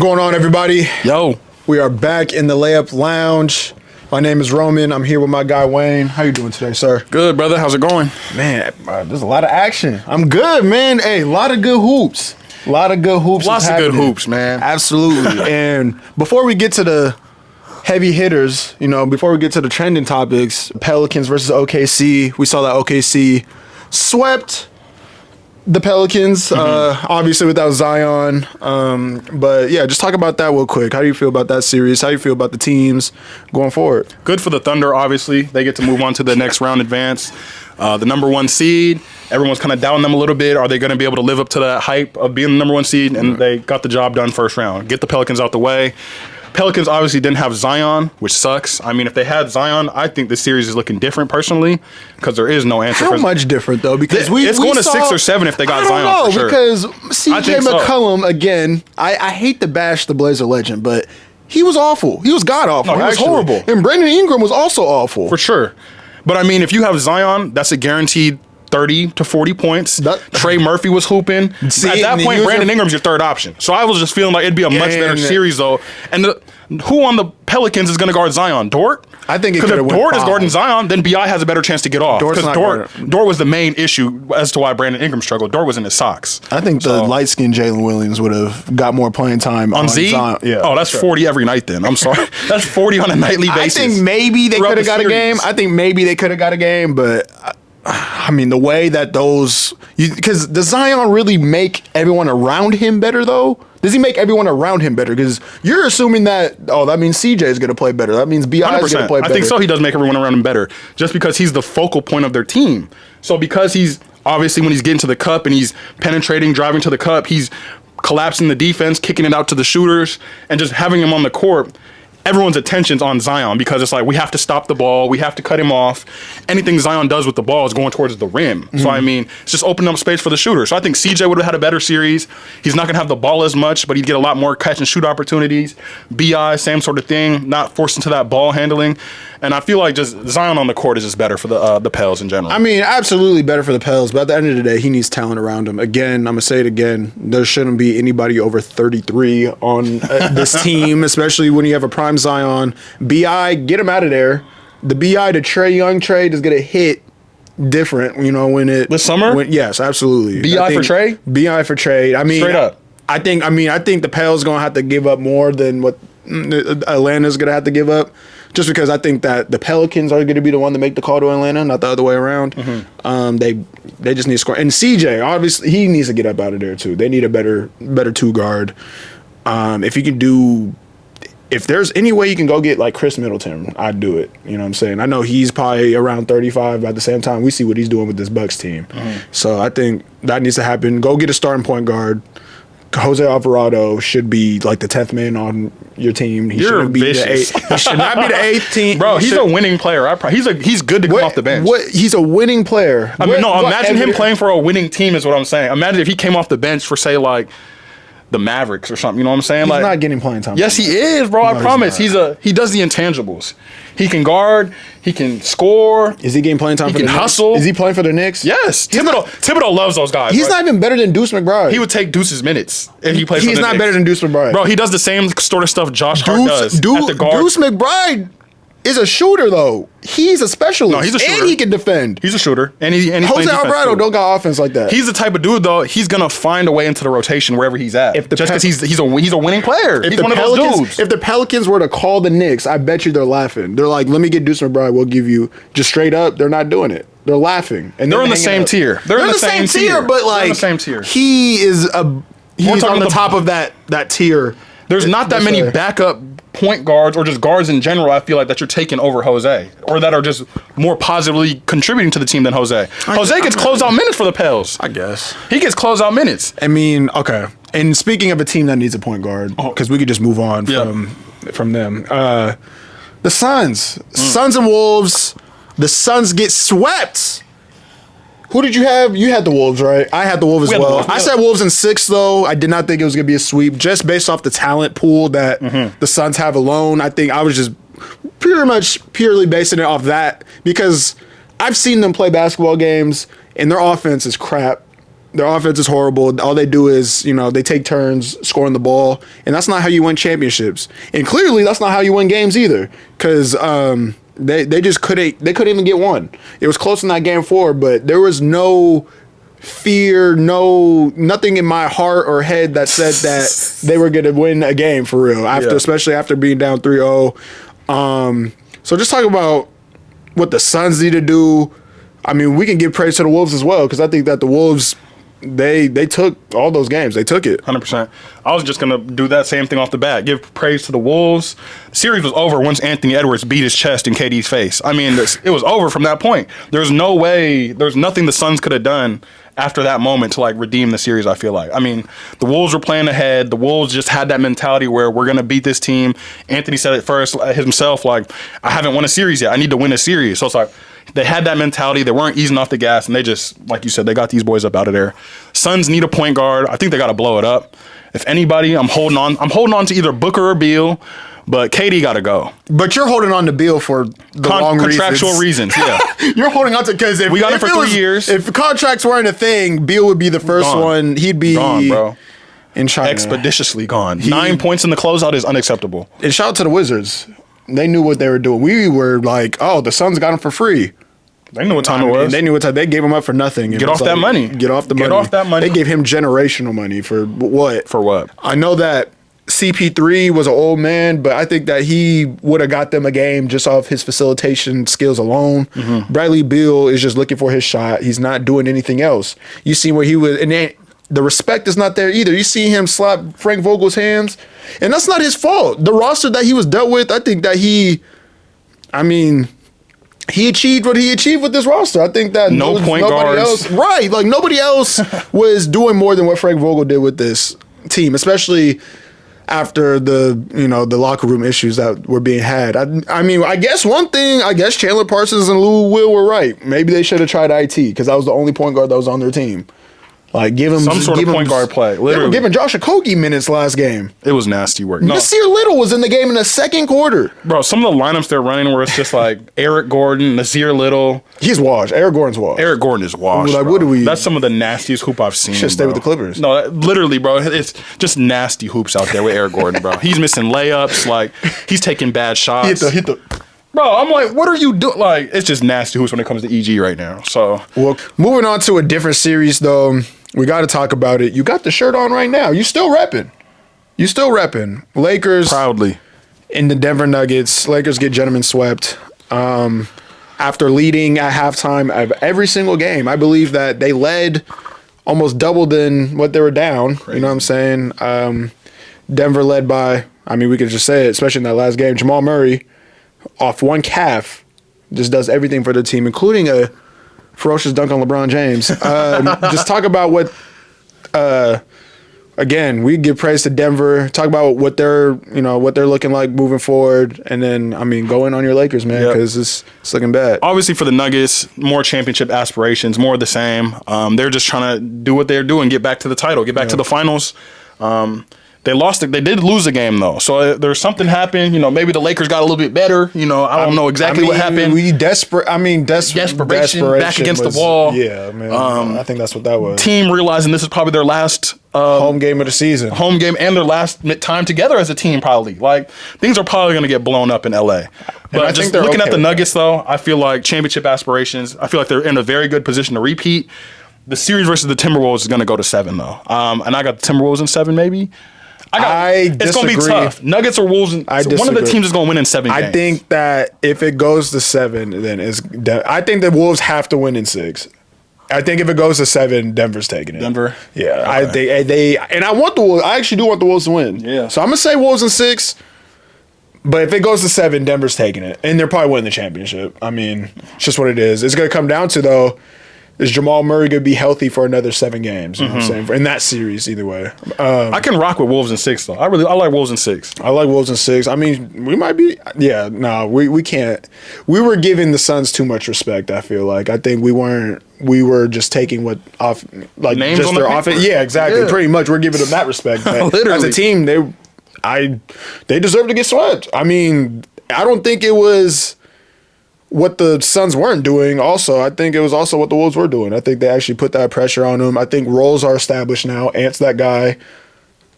going on, everybody? Yo. We are back in the Layup Lounge. My name is Roman. I'm here with my guy, Wayne. How you doing today, sir? Good, brother. How's it going? Man, there's a lot of action. I'm good, man. Hey, a lot of good hoops. Lots of good hoops, man. Absolutely. And before we get to the heavy hitters, before we get to the trending topics, Pelicans versus OKC. We saw that OKC swept the Pelicans, obviously without Zion. But yeah, just talk about that real quick. How do you feel about that series? How do you feel about the teams going forward? Good for the Thunder, obviously. They get to move on to the next round advance. The number one seed, everyone's kind of doubting them a little bit. Are they going to be able to live up to that hype of being the number one seed? And they got the job done first round. Get the Pelicans out the way. Pelicans obviously didn't have Zion, which sucks. I mean, if they had Zion, I think this series is looking different personally because there is no answer. How much different, though? Because it's going to 6 or 7 if they got Zion. I don't know, for sure. Because CJ McCollum, again, I hate to bash the Blazer legend, but he was awful. He was god-awful. No, he was horrible. And Brandon Ingram was also awful. For sure. But, I mean, if you have Zion, that's a guaranteed 30 to 40 points. Trey Murphy was hooping. At that point, Brandon Ingram's your third option. So I was just feeling like it'd be a much better series, though. And who on the Pelicans is going to guard Zion? Dort? I think because if Dort is guarding Zion, then BI has a better chance to get off. Because Dort was the main issue as to why Brandon Ingram struggled. Dort was in his socks. I think the light-skinned Jalen Williams would have got more playing time on Z. Zion. Yeah, oh, that's 40 every night then. I'm sorry. That's 40 on a nightly basis. I think maybe they could have got a game. But I mean, the way that because does Zion really make everyone around him better, though? Does he make everyone around him better? Because you're assuming that, that means CJ is going to play better. That means BI is going to play better. I think so. He does make everyone around him better just because he's the focal point of their team. So because he's obviously when he's getting to the cup and he's penetrating, driving to the cup, he's collapsing the defense, kicking it out to the shooters, and just having him on the court. Everyone's attention's on Zion because it's like we have to stop the ball, we have to cut him off. Anything Zion does with the ball is going towards the rim. So I mean, it's just opening up space for the shooter. So I think CJ would have had a better series. He's not gonna have the ball as much, but he'd get a lot more catch and shoot opportunities. BI, same sort of thing, not forced into that ball handling. And I feel like just Zion on the court is just better for the Pels in general. I mean, absolutely better for the Pels, but at the end of the day, he needs talent around him. Again, I'm gonna say it again. There shouldn't be anybody over 33 on this team, especially when you have a prime Zion. BI, get him out of there. The BI to Trae Young trade is gonna hit different, when it this summer. Yes, absolutely. BI for Trae. BI for Trae. I mean, straight up. I think the Pels gonna have to give up more than what Atlanta's gonna have to give up. Just because I think that the Pelicans are going to be the one to make the call to Atlanta, not the other way around. They just need to score. And CJ, obviously, he needs to get up out of there too. They need a better two guard. If there's any way you can go get like Chris Middleton, I'd do it. You know what I'm saying? I know he's probably around 35, but at the same time, we see what he's doing with this Bucks team. So I think that needs to happen. Go get a starting point guard. Jose Alvarado should be like the 10th man on your team. He shouldn't be vicious. He should not be the 8th team. Bro, he's a winning player. He's good to come off the bench. He's a winning player. Imagine him playing for a winning team is what I'm saying. Imagine if he came off the bench for, say, like, the Mavericks or something. You know what I'm saying? He's not getting playing time. Yes, he is, bro. I promise. He does the intangibles. He can guard. He can score. Is he getting playing time? He can hustle. Is he playing for the Knicks? Yes. Thibodeau loves those guys. He's not even better than Deuce McBride. He would take Deuce's minutes if he played for the Knicks. He's not better than Deuce McBride. Bro, he does the same sort of stuff Josh Hart does at the guard. Deuce McBride is a shooter, though. He's a specialist. No, he's a shooter. And he can defend. He's a shooter. And he's Jose Alvarado don't got offense like that. He's the type of dude, though, he's going to find a way into the rotation wherever he's at. Just because he's a winning player. He's one of those dudes. If the Pelicans were to call the Knicks, I bet you they're laughing. They're like, let me get Deuce McBride. We'll give you just straight up. They're not doing it. They're laughing. And they're in the same tier. They're in the same tier, but like, they're in the same tier. He's on the top of that tier. There's not that many backup point guards or just guards in general, I feel like, that you're taking over Jose or that are just more positively contributing to the team than Jose. Jose gets closeout minutes for the Pels. I guess. He gets closeout minutes. I mean, okay. And speaking of a team that needs a point guard, because we could just move on from them. The Suns. Suns and Wolves. The Suns get swept. Who did you have? You had the Wolves, right? I had the Wolves as well. I said Wolves in 6, though. I did not think it was going to be a sweep, just based off the talent pool that the Suns have alone. I think I was just purely basing it off that because I've seen them play basketball games, and their offense is crap. Their offense is horrible. All they do is, they take turns scoring the ball, and that's not how you win championships. And clearly, that's not how you win games either, because they just couldn't. They couldn't even get one. It was close in that game 4, but there was no fear, nothing in my heart or head that said that they were going to win a game for real. Especially after being down 3-0. So just talk about what the Suns need to do. I mean, we can give praise to the Wolves as well, because I think that the Wolves, they took all those games. They took it. 100%. I was just going to do that same thing off the bat. Give praise to the Wolves. The series was over once Anthony Edwards beat his chest in KD's face. I mean, it was over from that point. There's no way, there's nothing the Suns could have done after that moment to, like, redeem the series, I feel like. I mean, the Wolves were playing ahead. The Wolves just had that mentality where we're going to beat this team. Anthony said it first himself, like, I haven't won a series yet. I need to win a series. So it's like, they had that mentality. They weren't easing off the gas, and they just, like you said, they got these boys up out of there. Suns need a point guard. I think they got to blow it up. If anybody, I'm holding on to either Booker or Beal, but KD got to go. But you're holding on to Beal for the wrong contractual reasons. Yeah, you're holding on to, because if we got him for 3 years. If contracts weren't a thing, Beal would be the first one. He'd be gone, bro. In China, expeditiously gone. 9 points in the closeout is unacceptable. And shout out to the Wizards. They knew what they were doing. We were like, oh, the Suns got him for free. They knew what time it was. They knew what time. They gave him up for nothing. Get off that money. Get off the money. Get off that money. They gave him generational money for what? For what? I know that CP3 was an old man, but I think that he would have got them a game just off his facilitation skills alone. Mm-hmm. Bradley Beal is just looking for his shot. He's not doing anything else. You see where he was, and then the respect is not there either. You see him slap Frank Vogel's hands, and that's not his fault. The roster that he was dealt with, I think that he achieved what he achieved with this roster. I think that nobody else, right? Like, nobody else was doing more than what Frank Vogel did with this team, especially after the locker room issues that were being had. I guess Chandler Parsons and Lou Will were right. Maybe they should have tried IT, because that was the only point guard that was on their team. Like, give him some sort of point guard play. Literally, they were giving Josh Okogie minutes last game. It was nasty work. Nasir Little was in the game in the second quarter. Bro, some of the lineups they're running where it's just like Eric Gordon, Nasir Little. He's washed. Eric Gordon's washed. Eric Gordon is washed. Like, bro. what do we? That's some of the nastiest hoop I've seen. Should stay with the Clippers. No, literally, bro. It's just nasty hoops out there with Eric Gordon, bro. He's missing layups. Like, he's taking bad shots. Hit the. Bro, I'm like, what are you doing? Like, it's just nasty hoops when it comes to EG right now. So, well, moving on to a different series, though. We got to talk about it. You got the shirt on right now. You still repping. Lakers. Proudly. In the Denver Nuggets. Lakers get gentlemen swept. After leading at halftime of every single game, I believe that they led almost double than what they were down. Crazy. You know what I'm saying? Denver led by, we could just say it, especially in that last game. Jamal Murray, off one calf, just does everything for the team, including a ferocious dunk on LeBron James. Just talk about what, again, we give praise to Denver. Talk about what they're looking like moving forward, and then go in on your Lakers, man, because it's looking bad. Obviously, for the Nuggets, more championship aspirations, more of the same. They're just trying to do what they're doing, get back to the title, get back to the finals. They lost it. They did lose a game, though. So there's something happened. Maybe the Lakers got a little bit better. I don't know exactly what happened. Desperation back against the wall. Yeah, man. I think that's what that was. Team realizing this is probably their last home game of the season. Home game and their last time together as a team, probably. Like, things are probably going to get blown up in LA. But just looking at the Nuggets, though, I feel like championship aspirations, I feel like they're in a very good position to repeat. The series versus the Timberwolves is going to go to 7, though. And I got the Timberwolves in 7, maybe. It's going to be tough. Nuggets or Wolves. One of the teams is going to win in 7 games. I think that if it goes to 7, then I think the Wolves have to win in 6. I think if it goes to 7, Denver's taking it. Denver? Yeah. Okay. I want the Wolves. I actually do want the Wolves to win. Yeah. So I'm going to say Wolves in 6. But if it goes to 7, Denver's taking it. And they're probably winning the championship. It's just what it is. It's going to come down to, though, is Jamal Murray going to be healthy for another 7 games? You know what I'm saying? In that series, either way. I can rock with Wolves in 6, though. I like Wolves in 6. I like Wolves in 6. We might be. Yeah, no, we can't. We were giving the Suns too much respect, I feel like. I think we weren't. We were just taking what off, like, names just their offense. Yeah, exactly. Yeah. Pretty much, we're giving them that respect. Literally. As a team, they deserve to get swept. I don't think it was what the Suns weren't doing. Also, I think it was also what the Wolves were doing. I think they actually put that pressure on him. I think roles are established now. Ant's that guy.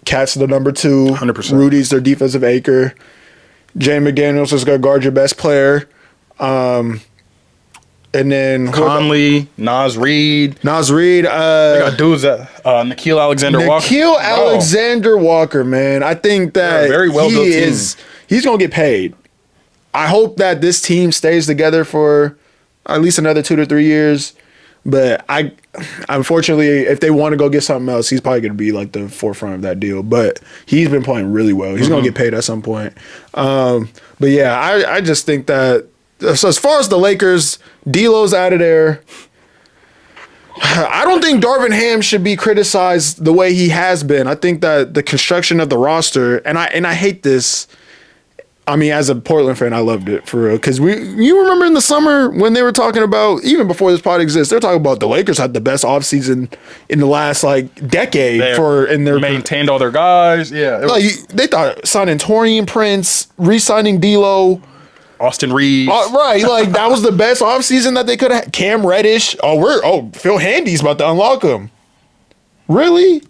Cat's the number 2. 100%. Rudy's their defensive anchor. Jay McDaniels is going to guard your best player. And then Conley, Nas Reed. They got dudes that Nikhil Alexander-Walker. Nikhil Alexander-Walker, man. I think that very well-built team. He's going to get paid. I hope that this team stays together for at least another 2 to 3 years. But unfortunately, if they want to go get something else, he's probably going to be like the forefront of that deal. But he's been playing really well. He's going to get paid at some point. But yeah, I just think that, so as far as the Lakers, D'Lo's out of there. I don't think Darvin Ham should be criticized the way he has been. I think that the construction of the roster, and I hate this. I mean, as a Portland fan, I loved it for real. Because you remember in the summer when they were talking about, even before this pod exists, they're talking about the Lakers had the best offseason in the last decade they maintained all their guys. Yeah, they thought signing Taurean Prince, re-signing D'Lo, Austin Reeves. Right, that was the best offseason that they could have. Cam Reddish. Phil Handy's about to unlock him. Really?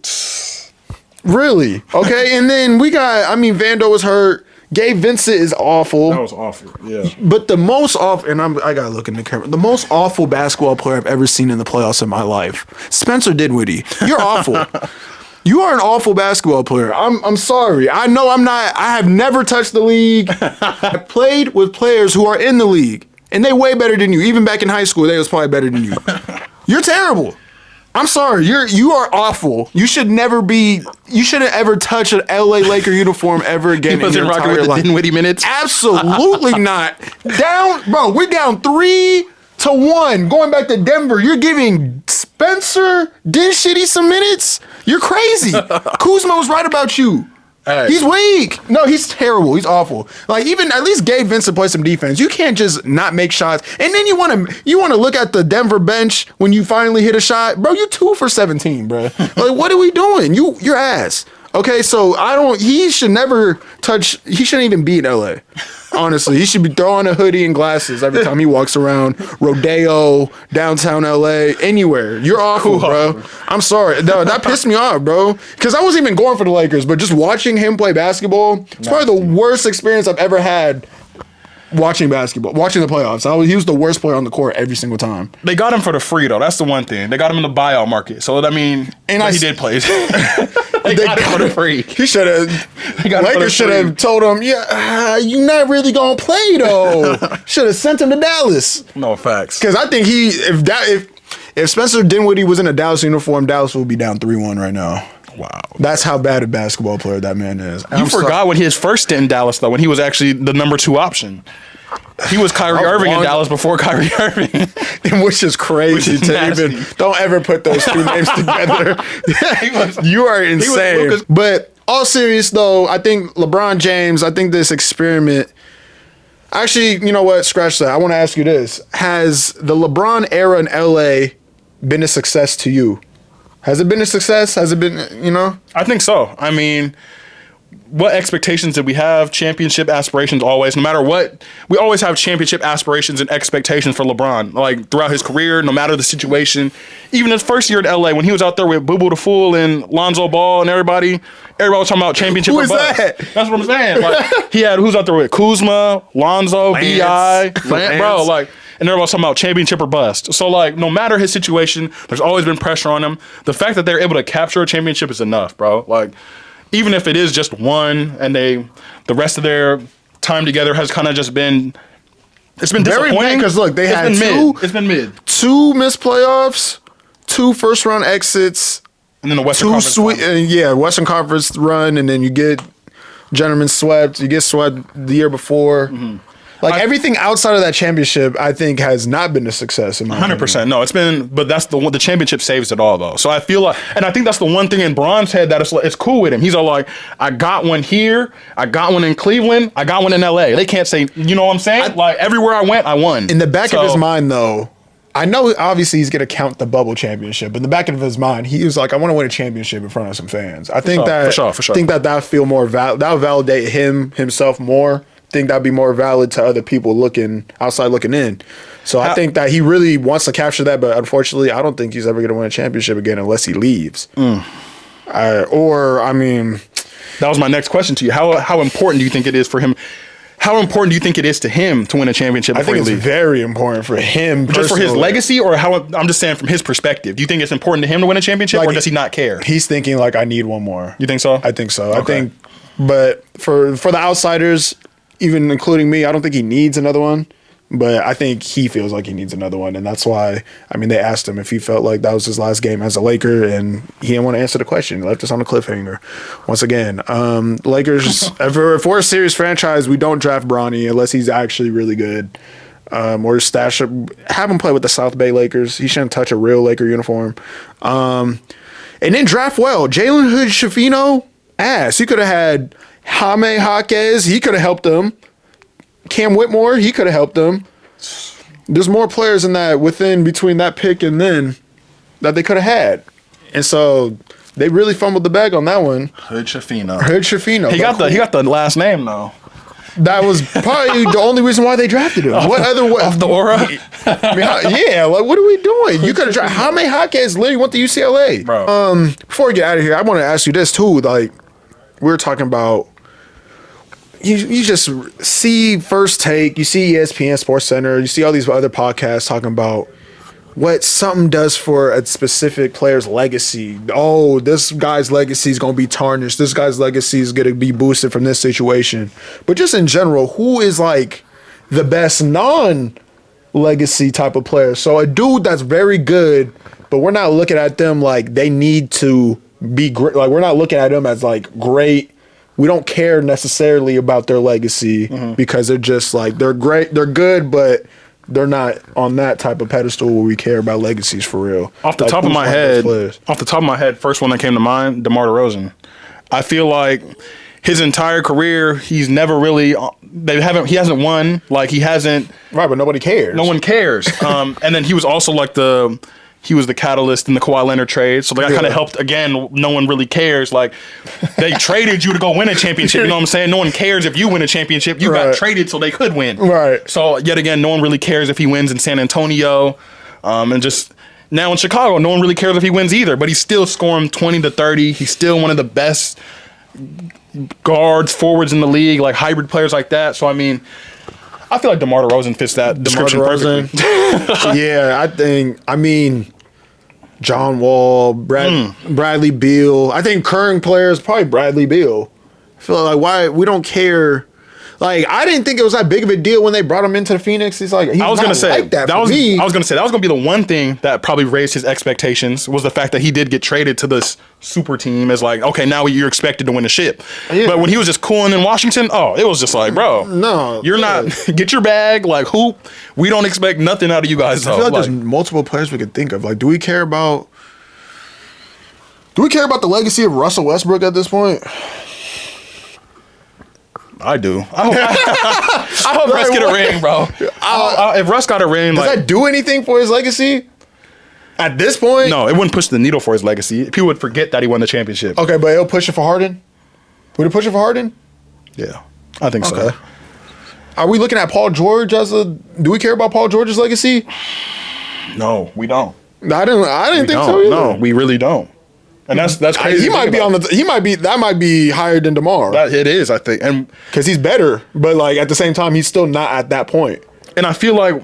Okay, and then we got. I mean, Vando was hurt. Gabe Vincent is awful. That was awful. Yeah. But the most awful, and I gotta look in the camera. The most awful basketball player I've ever seen in the playoffs in my life, Spencer Dinwiddie. You're awful. You are an awful basketball player. I'm sorry. I know I'm not. I have never touched the league. I played with players who are in the league, and they way better than you. Even back in high school, they was probably better than you. You're terrible. I'm sorry. You are awful. You should never be. You shouldn't ever touch an LA Laker uniform ever again. He wasn't rocking with the Dinwiddie minutes. Absolutely not. We're down 3-1. Going back to Denver, you're giving Spencer Dinwiddie some minutes. You're crazy. Kuzma was right about you. Hey. He's weak. No, he's terrible. He's awful. Even at least Gabe Vincent play some defense. You can't just not make shots. And then you want to look at the Denver bench when you finally hit a shot. Bro, you 2 for 17, bro. What are we doing? Your ass. Okay, so he should never touch, he shouldn't even be in LA. Honestly, he should be throwing a hoodie and glasses every time he walks around. Rodeo, downtown LA, anywhere. You're awful, bro. I'm sorry. That pissed me off, bro. Because I wasn't even going for the Lakers, but just watching him play basketball, it's probably the worst experience I've ever had watching basketball, watching the playoffs. He was the worst player on the court every single time. They got him for the free, though. That's the one thing. They got him in the buyout market. So, I mean, he did play. They got him for the free. He should have. Lakers should have told him, you're not really going to play, though. Should have sent him to Dallas. No, facts. Because I think if Spencer Dinwiddie was in a Dallas uniform, Dallas would be down 3-1 right now. Wow. That's how bad a basketball player that man is. You forgot when his first stint in Dallas, though, when he was actually the number 2 option. He was Kyrie Irving in Dallas before Kyrie Irving. Which is crazy to even. Don't ever put those 2 names together. You are insane. But all serious, though, I think LeBron James, this experiment. Actually, you know what? Scratch that. I want to ask you this. Has the LeBron era in LA been a success to you? Has it been a success? Has it been, I think so. I mean, what expectations did we have? Championship aspirations always. No matter what, we always have championship aspirations and expectations for LeBron. Throughout his career, no matter the situation. Even his first year in LA, when he was out there with Boo Boo the Fool and Lonzo Ball and everybody was talking about championship. Who is that? That's what I'm saying. He had, who's out there with Kuzma, Lonzo, B.I., bro, and everyone's talking about championship or bust. So, no matter his situation, there's always been pressure on him. The fact that they're able to capture a championship is enough, bro. Even if it is just one and the rest of their time together has kind of just been, it's been disappointing. Because, look, they had it's been mid. 2 missed playoffs, 2 first-round exits. And then the Western Conference run. Western Conference run, and then you get gentlemen swept. You get swept the year before. Mm-hmm. Everything outside of that championship, I think, has not been a success. 100%. No, it's been, but that's the championship saves it all, though. So I feel and I think that's the one thing in Bron's head that it's cool with him. He's all I got one here, I got one in Cleveland, I got one in LA. They can't say, you know what I'm saying? Everywhere I went, I won. In the back of his mind, though, I know obviously he's going to count the bubble championship, but in the back of his mind, he was I want to win a championship in front of some fans. I think for sure. I think that feel more that'll validate himself more think that'd be more valid to other people outside looking in. So I think that he really wants to capture that, but unfortunately, I don't think he's ever going to win a championship again unless he leaves. That was my next question to you. How important do you think it is for him? How important do you think it is to him to win a championship? I think it's very important for him, just for his legacy, or I'm just saying from his perspective. Do you think it's important to him to win a championship, or does he not care? He's thinking like, I need one more. You think so? I think so. Okay. But for the outsiders, even including me, I don't think he needs another one. But I think he feels like he needs another one, and that's why. I mean, they asked him if he felt like that was his last game as a Laker, and he didn't want to answer the question. He left us on a cliffhanger. Once again, Lakers. if we're a serious franchise, we don't draft Bronny unless he's actually really good, or stash him, have him play with the South Bay Lakers. He shouldn't touch a real Laker uniform, and then draft well. Jalen Hood-Schifino, ass. He could have had Jaime Jaquez. He could have helped them. Cam Whitmore, he could have helped them. There's more players in that between that pick and then that they could have had. And so they really fumbled the bag on that one. Hood-Schifino. He got the last name though. That was probably the only reason why they drafted him. What other way? Off the aura? Yeah, like what are we doing? You could have drafted Jaime Jaquez literally went to UCLA. Bro. Before we get out of here, I want to ask you this too. Like, we were talking about You just see First Take, you see ESPN Sports Center, you see all these other podcasts talking about what something does for a specific player's legacy. Oh, this guy's legacy is going to be tarnished. This guy's legacy is going to be boosted from this situation. But just in general, who is like the best non-legacy type of player? So a dude that's very good, but we're not looking at them like they need to be great. Like, we're not looking at them as like great. We don't care necessarily about their legacy because they're just like, they're great, they're good, but they're not on that type of pedestal where we care about legacies for real. Off the top of my head, first one that came to mind, DeMar DeRozan. I feel like his entire career, he's never really, he hasn't won, like he hasn't. Right, but nobody cares. No one cares. And then he was also like he was the catalyst in the Kawhi Leonard trade. So that kind of helped. Again, no one really cares. Like, they traded you to go win a championship. You know what I'm saying? No one cares if you win a championship. You got traded so they could win. Right. So, yet again, no one really cares if he wins in San Antonio. And just now in Chicago, no one really cares if he wins either. But he's still scoring 20 to 30. He's still one of the best guards, forwards in the league, like hybrid players like that. So, I mean, I feel like DeMar DeRozan fits that description perfectly. Yeah, John Wall, Bradley Beal. I think current players probably Bradley Beal. I feel like why we don't care. Like, I didn't think it was that big of a deal when they brought him into the Phoenix. He's like, I was gonna say that was gonna be the one thing that probably raised his expectations was the fact that he did get traded to this super team. As like, okay, now you're expected to win a ship. Yeah. But when he was just cooling in Washington, it was just like, bro, no, you're not. Get your bag, like hoop. We don't expect nothing out of you guys. I feel like there's multiple players we could think of. Like, do we care about the legacy of Russell Westbrook at this point? I do. I hope Russ get a ring, bro. If Russ got a ring, does that do anything for his legacy? At this point? No, it wouldn't push the needle for his legacy. People would forget that he won the championship. Okay, but it'll push it for Harden? Would it push it for Harden? Yeah, I think so. Are we looking at Paul George do we care about Paul George's legacy? No, we don't. I didn't think so either. No, we really don't. And that's crazy. That might be higher than DeMar. It is, I think. And because he's better, but like at the same time, he's still not at that point. And I feel like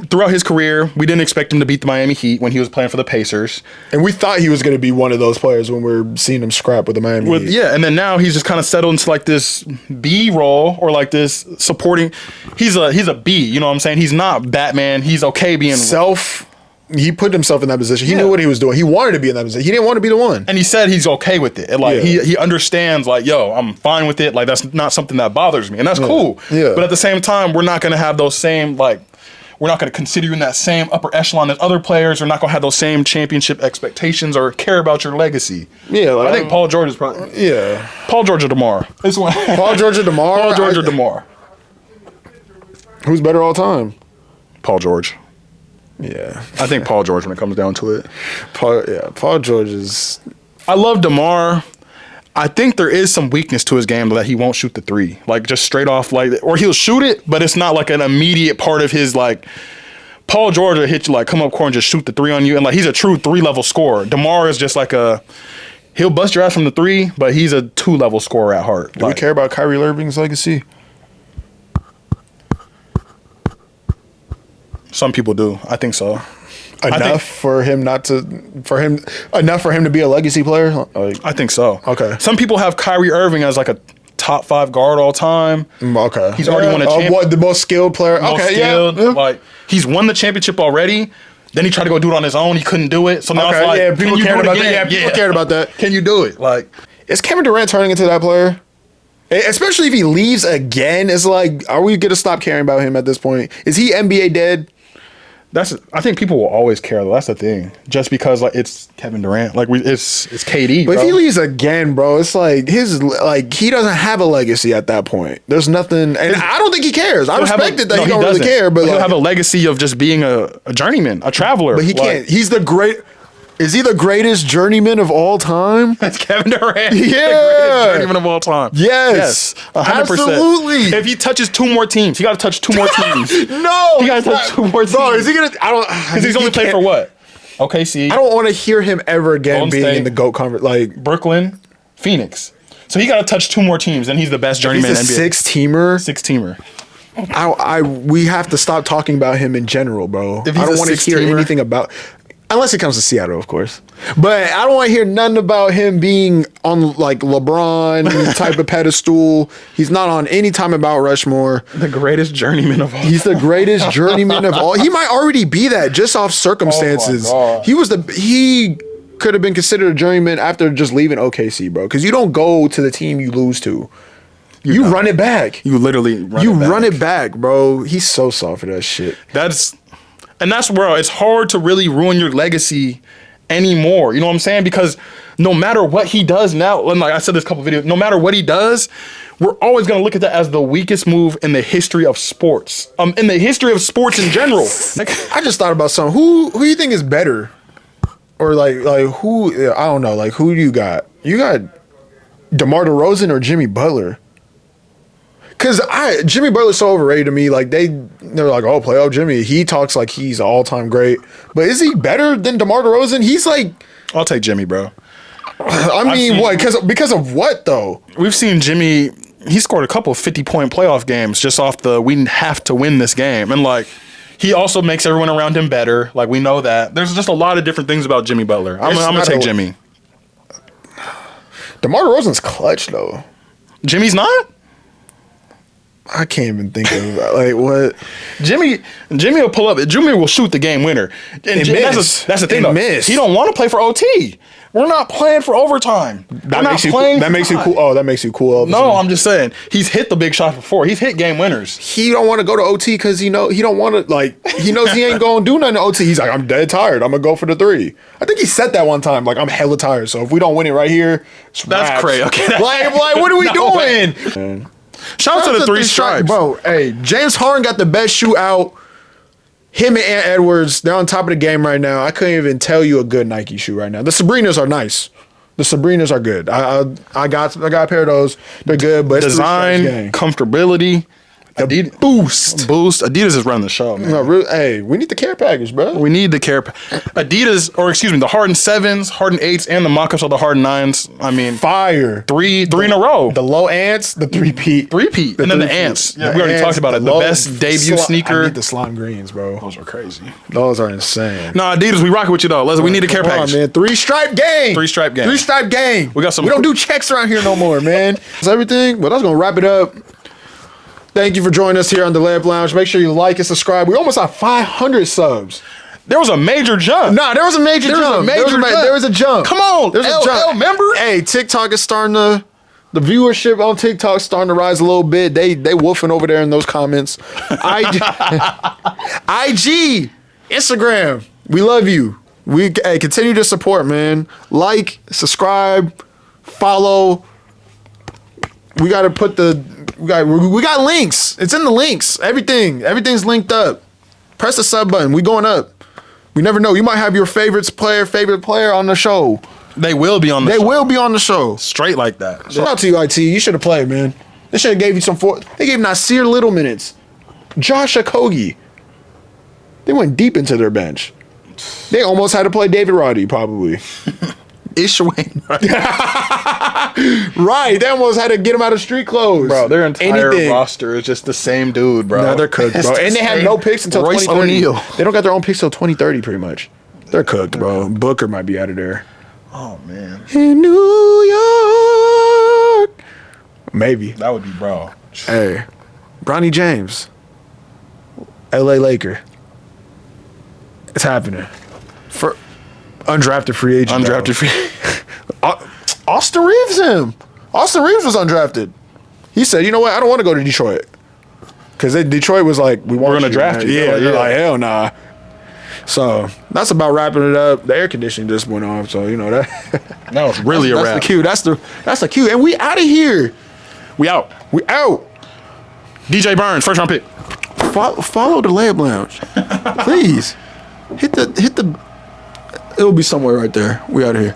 throughout his career, we didn't expect him to beat the Miami Heat when he was playing for the Pacers. And we thought he was going to be one of those players when we were seeing him scrap with the Miami Heat. Yeah, and then now he's just kind of settled into like this B role or like this supporting. He's a B, you know what I'm saying? He's not Batman. He's okay being He put himself in that position. He knew what he was doing. He wanted to be in that position. He didn't want to be the one. And he said he's okay with it. And like he understands like, yo, I'm fine with it. Like that's not something that bothers me. And that's cool. Yeah. But at the same time, we're not going to have those same like we're not going to consider you in that same upper echelon as other players. We're not going to have those same championship expectations or care about your legacy. Yeah. Like, I think Paul George is probably Paul George or DeMar. Paul George or DeMar? Paul George or DeMar. Who's better all time? Paul George. Yeah. I think Paul George when it comes down to it. Paul George is... I love DeMar. I think there is some weakness to his game that he won't shoot the three, like just straight off, like, or he'll shoot it, but it's not like an immediate part of his like. Paul George will hit you like come up court and just shoot the three on you, and like he's a true 3-level scorer. DeMar is just like he'll bust your ass from the three, but he's a 2-level scorer at heart. Do we care about Kyrie Irving's legacy? Some people do. I think so. Enough for him to be a legacy player? Like, I think so. Okay. Some people have Kyrie Irving as like a top 5 guard all time. Okay. He's already won a championship. The most skilled player. Skilled. Yeah. Like he's won the championship already. Then he tried to go do it on his own. He couldn't do it. So now it's like, people cared about that. Yeah, people cared about that. Can you do it? Like, is Kevin Durant turning into that player? Especially if he leaves again, it's like, are we gonna stop caring about him at this point? Is he NBA dead? I think people will always care though. That's the thing. Just because like it's Kevin Durant, like it's KD. But bro. if he leaves again, bro, it's like he doesn't have a legacy at that point. There's nothing, and I don't think he cares. I respect it that he don't really care, but he'll have a legacy of just being a journeyman, a traveler. But he can't. He's the great. Is he the greatest journeyman of all time? That's Kevin Durant. Yeah. The greatest journeyman of all time. Yes. 100%. Absolutely. If he touches 2 more teams, he got to touch 2 more teams. No. He got to touch 2 more teams. Bro, is he going to? I don't. Because he's only played for what? OKC. I don't want to hear him ever again Golden being State, in the GOAT conference. Like Brooklyn, Phoenix. So he got to touch 2 more teams, and he's the best journeyman in he's NBA. a 6-teamer. 6-teamer. We have to stop talking about him in general, bro. I If he's don't a want to hear 6-teamer. anything about. Unless it comes to Seattle, of course. But I don't want to hear nothing about him being on like LeBron type of pedestal. He's not on any time about Rushmore. The greatest journeyman of all. He's the greatest journeyman of all. He might already be that just off circumstances. Oh my God. He could have been considered a journeyman after just leaving OKC, bro. Because you don't go to the team you lose to. You run it back. You literally run it back, bro. He's so soft for that shit. That's where it's hard to really ruin your legacy anymore. You know what I'm saying? Because no matter what he does now, and like I said this couple videos, no matter what he does, we're always gonna look at that as the weakest move in the history of sports. In the history of sports in general. Like, I just thought about something. Who do you think is better? Or like who? I don't know. Like who do you got? You got DeMar DeRozan or Jimmy Butler? Cause Jimmy Butler's so overrated to me. Like they're like, oh, playoff Jimmy. He talks like he's all time great, but is he better than DeMar DeRozan? He's like, I'll take Jimmy, bro. I mean, what? Because of what though? We've seen Jimmy. He scored a couple of 50-point playoff games just off we have to win this game, and like he also makes everyone around him better. Like we know that. There's just a lot of different things about Jimmy Butler. I'm gonna take Jimmy. DeMar DeRozan's clutch though. Jimmy's not. I can't even think of like what Jimmy will pull up. Jimmy will shoot the game winner. And that's the thing though. He don't want to play for OT. We're not playing for overtime. That makes you cool. Oh, that makes you cool. No, I'm just saying he's hit the big shots before. He's hit game winners. He don't want to go to OT because he don't want to he knows he ain't gonna do nothing to OT. He's like, I'm dead tired. I'm gonna go for the 3. I think he said that one time. Like I'm hella tired. So if we don't win it right here, that's crazy. Okay, like what are we doing? Man. Shout out to the 3 stripes, bro. Hey, James Harden got the best shootout. Him and Ant Edwards, they're on top of the game right now. I couldn't even tell you a good Nike shoe right now. The Sabrinas are nice. The Sabrinas are good. I got a pair of those.Ey're good, but design, comfortability, Adidas boost. Adidas is running the show, man. No, really, hey, we need the care package, bro. We need the care. Adidas, or excuse me, the Harden 7s, Harden 8s, and the mock-ups of the Harden 9s. I mean, fire. Three in a row. The low ants, the three-peat, and then the ants. Yeah, we already talked about it. The best debut sneaker. I need the slime greens, bro. Those are crazy. Those are insane. No, Adidas, we rocking with you though. We need a care package. Man, 3-stripe gang. 3-stripe gang. 3-stripe gang. We got some. We don't do checks around here no more, man. That's everything. But I was gonna wrap it up. Thank you for joining us here on the Layup Lounge. Make sure you like and subscribe. We almost have 500 subs. There was a major jump. Nah, there was a major jump. There was a jump. Come on. There's a jump. Remember? Hey, TikTok is starting to... The viewership on TikTok is starting to rise a little bit. They woofing over there in those comments. IG, Instagram. We love you. Continue to support, man. Like, subscribe, follow. We got to put we got links. It's in the links. Everything's linked up. Press the sub button. We going up. We never know. You might have your favorite player on the show. They will be on the They show. will be on the show. Straight like that. Shout out to you, IT. You should have played, man. They should have gave you some. They gave Nasir Little minutes. Josh Okogie. They went deep into their bench. They almost had to play David Roddy, probably. Ishwayne. Right. They almost had to get him out of street clothes. Bro, their entire roster is just the same dude, bro. No, they're cooked, bro. And they have no picks until Royce 2030. O'Neal. They don't got their own picks till 2030, pretty much. They're cooked, bro. Booker might be out of there. Oh, man. In New York. Maybe. That would be, bro. Hey, Bronny James. LA Laker. It's happening. For undrafted free agent. Undrafted free. Austin Reeves him. Austin Reeves was undrafted. He said, you know what? I don't want to go to Detroit. Because Detroit was like, we're gonna draft you. Yeah, Yeah. they're like, hell nah. So that's about wrapping it up. The air conditioning just went off, so you know that. That was really a That's wrap. the cue. That's the cue. And we out of here. We out. We out. DJ Burns, first round pick. Follow the Layup Lounge, please. Hit the. It'll be somewhere right there. We out of here.